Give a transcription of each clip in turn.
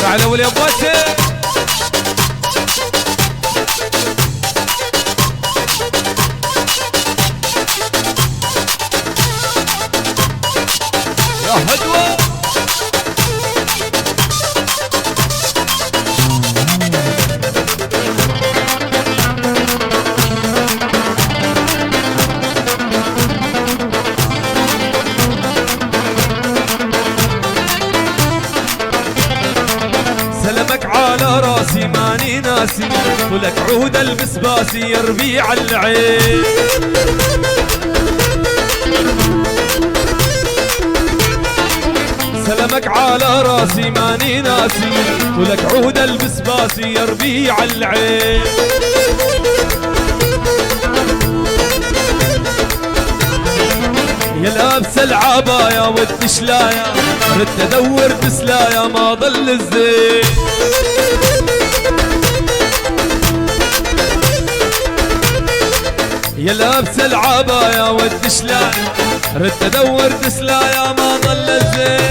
على ولي ابوسي يا هدوه. سلمك على راسي ماني ناسي، ولك عود البسباسي يا ربيع العين. سلمك على راسي ماني ناسي، ولك عود البسباسي يا ربيع العين. يا لابس العباية والدشلاية، ردت ادور بسلاية ما ضل الزين. يا لابس العباية والدشلاية، ردت ادور بسلاية ما ضل الزين.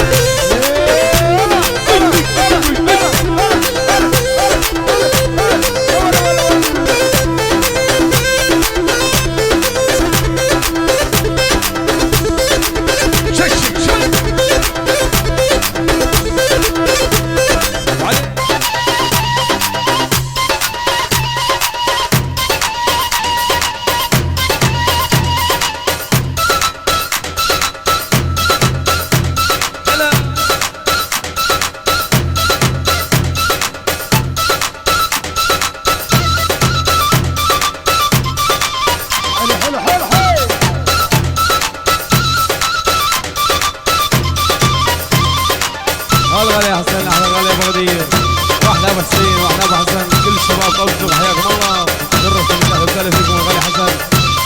الغالي يا حسن، احلى غالي ابو غدير، واحلى ابو حسين، واحلى ابو حسن، كل الشباب طبطب حياكم الله. شرفتوا من اهل الغالي فيكم الغالي حسن،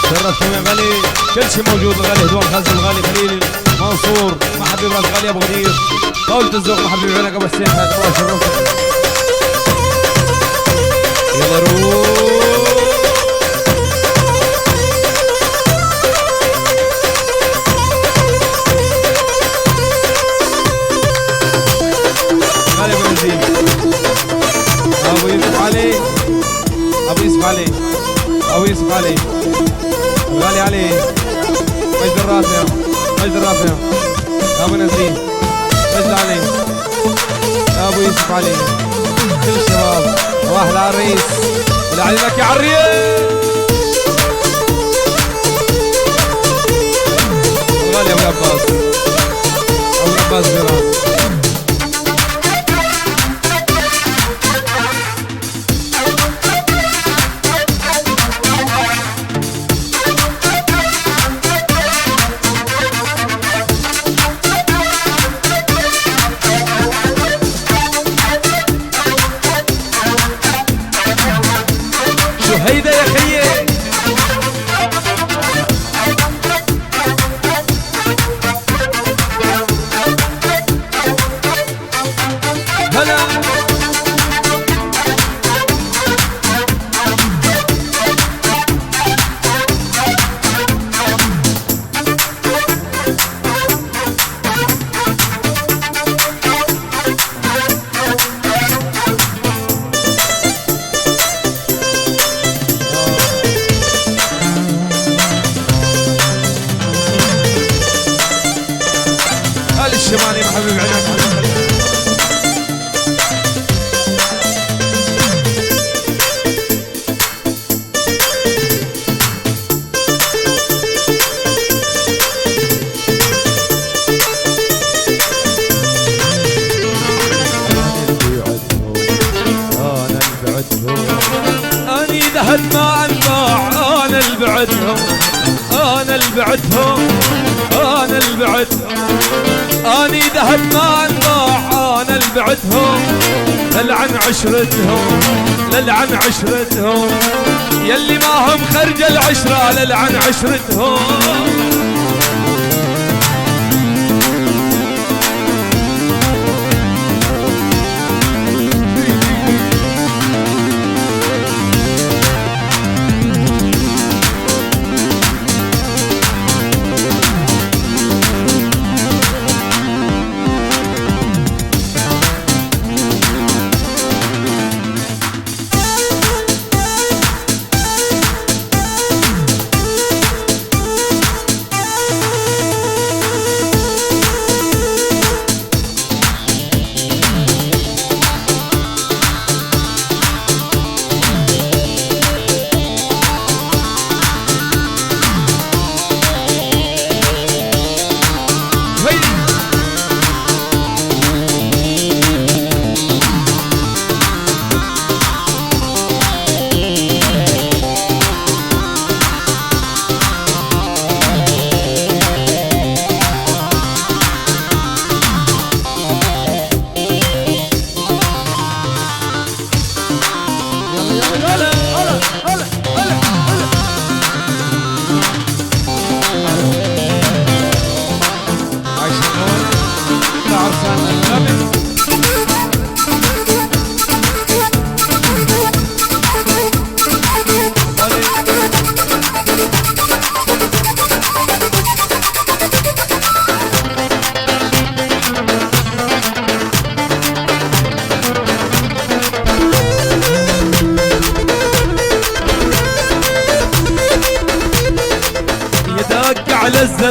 شرفتوا من غالي، كل شيء موجود. الغالي هدوان خازن، الغالي خليل منصور، مع حبيب راس غالي ابو غدير، طاولة الذوق مع حبيب عينك ابو حسين، حياكم الله شرفتوا. يلا روح ابو يوسف علي، ابو يوسف علي، ابو يوسف علي، الغالي علي، مجد الرافع، مجد الرافع، ابو نزيه، مجد علي، ابو يوسف علي، كل الشباب، واحد عريس، والعلي لك يا عريس. الغالي ابو عباس، ابو عباس بيران. هيدا يا خيي هلا الشمالي محبب عينك. اني ذهب ما انباع، انا اللي بعدهم، انا اللي بعدهم، انا اللي بعدهم، اني ذهب ما انباع، انا اللي بعدهم، للعن عشرتهم، للعن عشرتهم، يلي ما هم خرج العشرة للعن عشرتهم.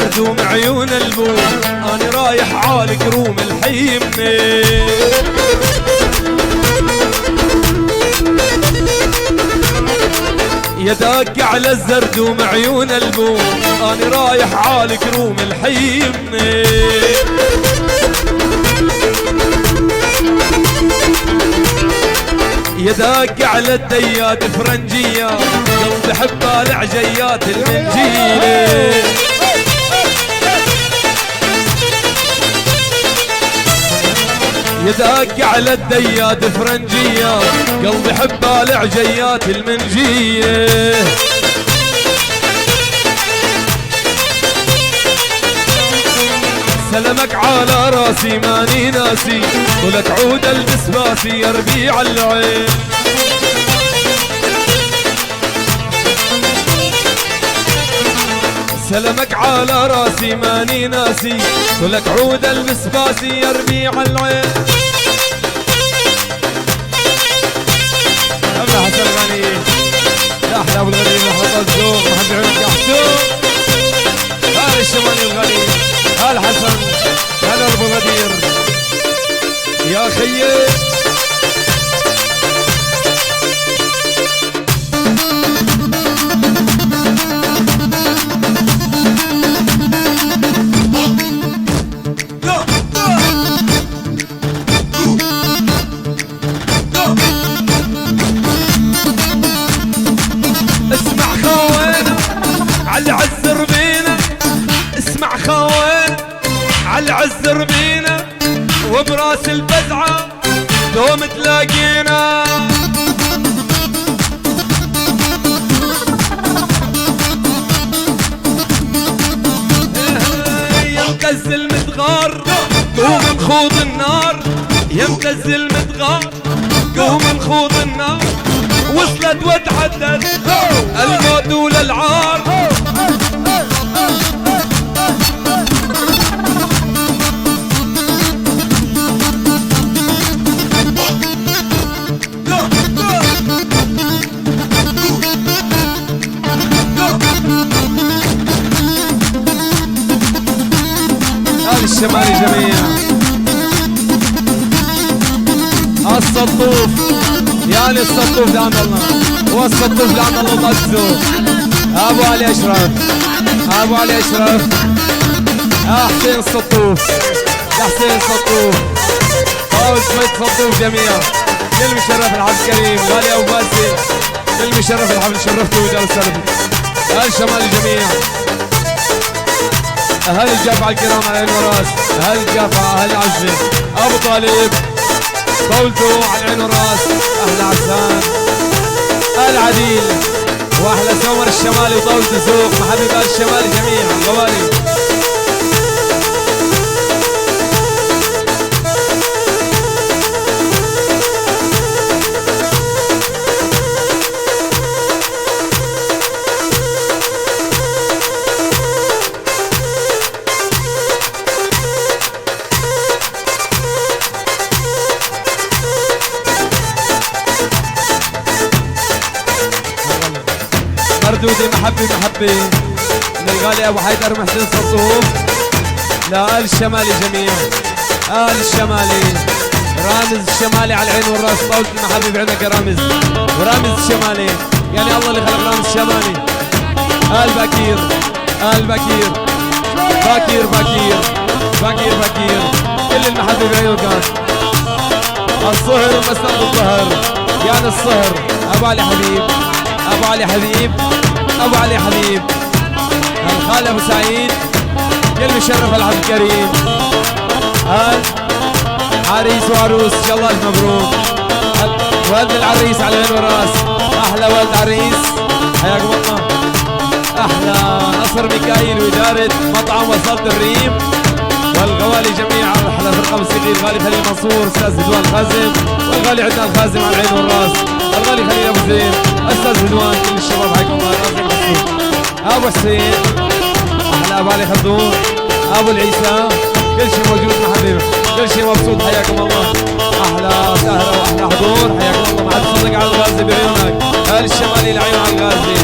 الزردوم عيون البوم انا رايح عالي كروم الحي يمي. يا داق على الزردوم عيون البوم انا رايح عالي كروم الحي يمي. يا داق على الديات فرنجية قلبي حبه العجيات المنجيلة. يا داق على الديات فرنجية قلبي حبه العجيات المنجيلة. سلمك على راسي ماني ناسي ولك عود البسباسي يا ربيع العين. سلمك على راسي ماني ناسي ولك عود البسباسي يا ربيع العين. أبا حسن غني يا أحلى أبو الغني محمد الزوق محمد عيونك يا حسون. هذا الشمالي الغني هلا حسن هلا ابو غدير يا خيي. اسمع خوينا على عزر بينا اسمع خوينا على عزر بينا وبراس البزعة دوم تلاقينا. يا مكزل متغار قوم نخوض النار يا مكزل متغار قوم نخوض النار. وصلت وتعدت الموت وللعار. الشمالي جميعا السطوف يعني السطوف لعند الله والسطوف لعند الله طقزو. ابو علي اشرف ابو علي اشرف يا حسين السطوف يا حسين السطوف فوز بيت سطوف جميعا. كل مشرف العبد الكريم غالي ابو باسي كل مشرف الحفل شرفته وجال سلفي. الشمالي جميعا اهل الجافعة الكرام على العين والراس اهل الجافعة اهل العزة ابو طالب طولته على العين والراس اهل عسان اهل عديل واحلى سمر الشمالي وطولته سوق محبب اهل الشمالي جميعا غوالي. مردودي محبي من الغالي ابو حيدر محسن سطوف لآل الشمالي جميعا آل الشمالي رامز الشمالي على العين والراس طولة المحبي بعينك يا رامز ورامز الشمالي يعني الله اللي خلق رامز الشمالي. آل بكير آل بكير باكير باكير باكير باكير كل المحبي بعيونك. الصهر ومسند الظهر يعني الصهر ابو علي حبيب ابو علي حبيب ابو علي حبيب الخال ابو سعيد كل مشرف العبد الكريم. هل عريس وعروس ان شاء الله الف مبروك. ولد العريس على العين والراس احلى ولد عريس حياكم الله. احلى نصر ميكائيل واداره مطعم وصلت الريم والغوالي جميعا. احلى فرقه موسيقيه الغالي خليل منصور استاذ هدوان خازم والغالي عندنا الخازم على العين والراس الغالي خليل ابو زين استاذ هدوان كل الشباب حياكم الله. ابو حسين احلى ابو علي خدوم ابو العيسى كل شيء موجود مع حبيبي كل شيء مبسوط حياكم الله. احلى سهره واحلى حضور حياكم الله. مع الصدق على الغازي بعيونك اهل الشمالي العيون على الغازي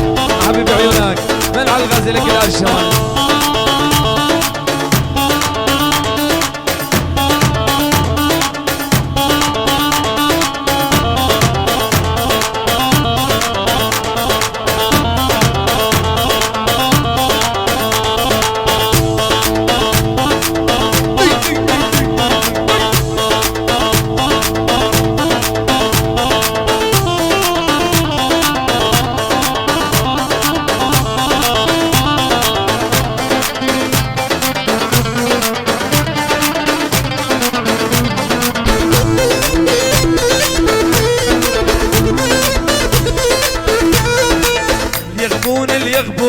حبيبي بعيونك من على الغازي لك اهل الشمال.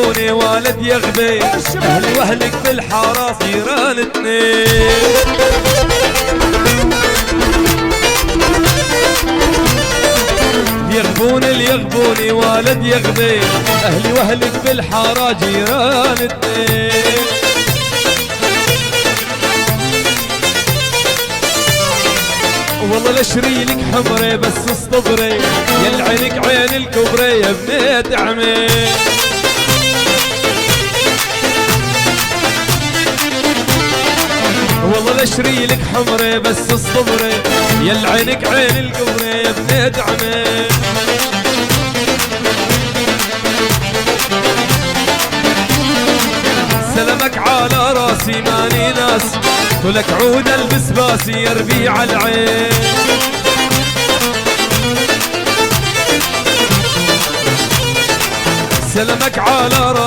يغبوني والد يغبي، اهلي واهلك بالحارة صيران اثنين. يغبوني والد يغبي، اهلي واهلك بالحارة جيران اثنين. والله لاشري لك حمري بس اصطبري، يا عينك عين الكبري يا بنيت عمي. والله لاشري لك حمري بس اصطبري، يا عينك عين الكبري يا بنيت عمي. سلامك على راسي ماني ناس، ولك عود البس باسي يا ربيع العين. سلامك على راسي